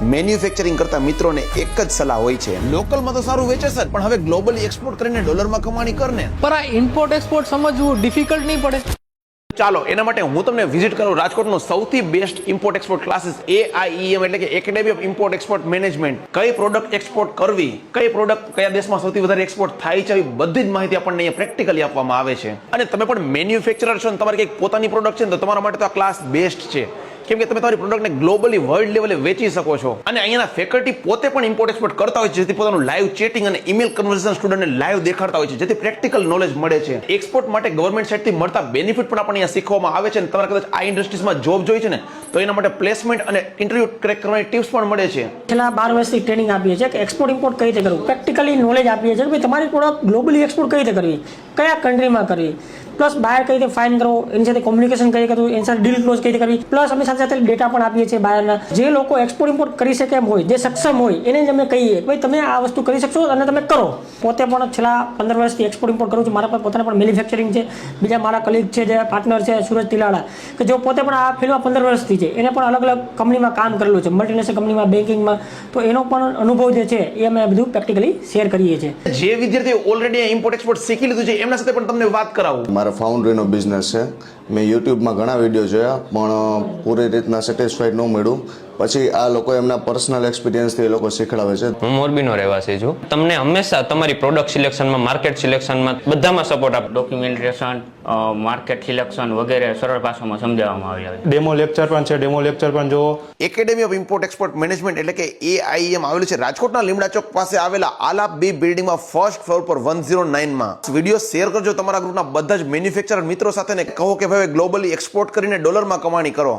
Manufacturing કરતા મિત્રોને એક જ સલાહ હોય છે, લોકલમાં તો સારું વેચે છે પણ હવે ગ્લોબલી એક્સપોર્ટ કરીને ડોલરમાં કમાણી કરને. પર આ ઇમ્પોર્ટ એક્સપોર્ટ સમજવું ડિફિકલ્ટ નહીં પડે? ચાલો એના માટે હું તમને વિઝિટ કરું રાજકોટનો સૌથી best import export classes AIEM એટલે કે academy of import export management. કઈ પ્રોડક્ટ એક્સપોર્ટ કરવી, કઈ પ્રોડક્ટ કયા દેશમાં સૌથી વધારે એક્સપોર્ટ થાય છે, આવી બધી જ માહિતી આપણને અહીંયા પ્રેક્ટિકલી આપવામાં આવે છે. અને તમે પણ મેન્યુફેક્ચરર છો ને તમારી કંઈક પોતાની પ્રોડક્ટ છે ને તો તમારા માટે તો આ ક્લાસ બેસ્ટ છે, કેમ કે તમે તમારી પ્રોડક્ટને ગ્લોબલી વર્લ્ડ લેવલે વેચી શકો છો. અને અહીંયાના ફેકલ્ટી પોતે પણ ઇમ્પોર્ટ એક્સપોર્ટ કરતા હોય છે, જેથી પોતાનું લાઈવ ચેટિંગ અને ઈમેલ કન્વર્ઝેશન સ્ટુડન્ટને લાઈવ દેખાડતા હોય છે, જેથી પ્રેક્ટિકલ નોલેજ મળે છે. એક્સપોર્ટ માટે ગવર્મેન્ટ સાઇડથી મળતા બેનિફિટ પણ આપણને અહીંયા શીખવામાં આવે છે. અને તમારે કદાચ આ ઇન્ડસ્ટ્રીઝમાં જોબ જોઈ છે ને તો એના માટે પ્લેસમેન્ટ અને ઇન્ટરવ્યુ ક્રેક કરવાની ટિપ્સ પણ મળે છે. છેલ્લા 12 વર્ષથી ટ્રેનિંગ આપીએ છીએ કે એક્સપોર્ટ ઇમ્પોર્ટ કઈ રીતે કરવું, પ્રેક્ટિકલી નોલેજ આપીએ છીએ કે ભાઈ તમારી પ્રોડક્ટ ગ્લોબલી એક્સપોર્ટ કઈ રીતે કરવી, કયા કન્ટ્રીમાં કરવી, પ્લસ બહાર કઈ રીતે ફાઇન કરવો, એની સાથે કોમ્યુનિકેશન કઈ રીતે કરવું, એની સાથે ડીલ ક્લોઝ કઈ રીતે કરવી. પ્લસ અમે સાથે સાથે ડેટા પણ આપીએ છીએ બહારના. જે લોકો એક્સપોર્ટ ઇમ્પોર્ટ કરી શકે એમ હોય, જે સક્ષમ હોય, એને જ અમે કહીએ કે ભાઈ તમે આ વસ્તુ કરી શકશો અને તમે કરો. પોતે પણ છેલ્લા 15 વર્ષથી એક્સપોર્ટ ઇમ્પોર્ટ કરું છું. મારા પર પોતાના પણ મેન્યુફેક્ચરિંગ છે. બીજા મારા કલીગ છે, જે પાર્ટનર છે સુરજ તિલાડા, કે જો પોતે પણ આ ફિલ્ડમાં 15 વર્ષથી છે. એને પણ અલગ અલગ કંપનીમાં કામ કરેલું છે, મલ્ટીનેશનલ કંપનીમાં, બેન્કિંગમાં. તો એનો પણ અનુભવ જે છે એ અમે બધું પ્રેક્ટિકલી શેર કરીએ છીએ. જે વિદ્યાર્થીઓ ઓલરેડી ઇમ્પોર્ટ એક્સપોર્ટ શીખી લીધું છે એમના સાથે પણ તમને વાત કરાવું. મારા ફાઉન્ડરીનો બિઝનેસ છે. મેં યુટ્યુબમાં ઘણા વિડીયો જોયા પણ પૂરી રીતના સેટિસ્ફાઈડ ન મળ્યું. પછી આ લોકો એમના પર્સનલ એક્સપિરિયન્સથી એ લોકો શીખડાવે છે. હું મોરબીનો રહેવાસી છું. તમને હંમેશા તમારી પ્રોડક્ટ સિલેક્શનમાં, માર્કેટ સિલેક્શનમાં બધામાં સપોર્ટ આપો. ડોક્યુમેન્ટેશન, માર્કેટ સિલેક્શન વગેરે સરળ ભાષામાં સમજાવવામાં આવ્યા છે. ડેમો લેક્ચર પણ છે, ડેમો લેક્ચર પણ જુઓ. Academy of import export management એટલે કે AIEM આવેલું છે રાજકોટના લીમડા ચોક પાસે આવેલા આલાપ બી બિલ્ડિંગમાં ફર્સ્ટ ફ્લોર પર 109માં. વિડીયો શેર કરજો તમારા ગ્રુપના બધા જ મેન્યુફેક્ચરર મિત્રો સાથે ને કહો કે ભાઈ ગ્લોબલી એક્સપોર્ટ કરીને ડોલરમાં કમાણી કરો.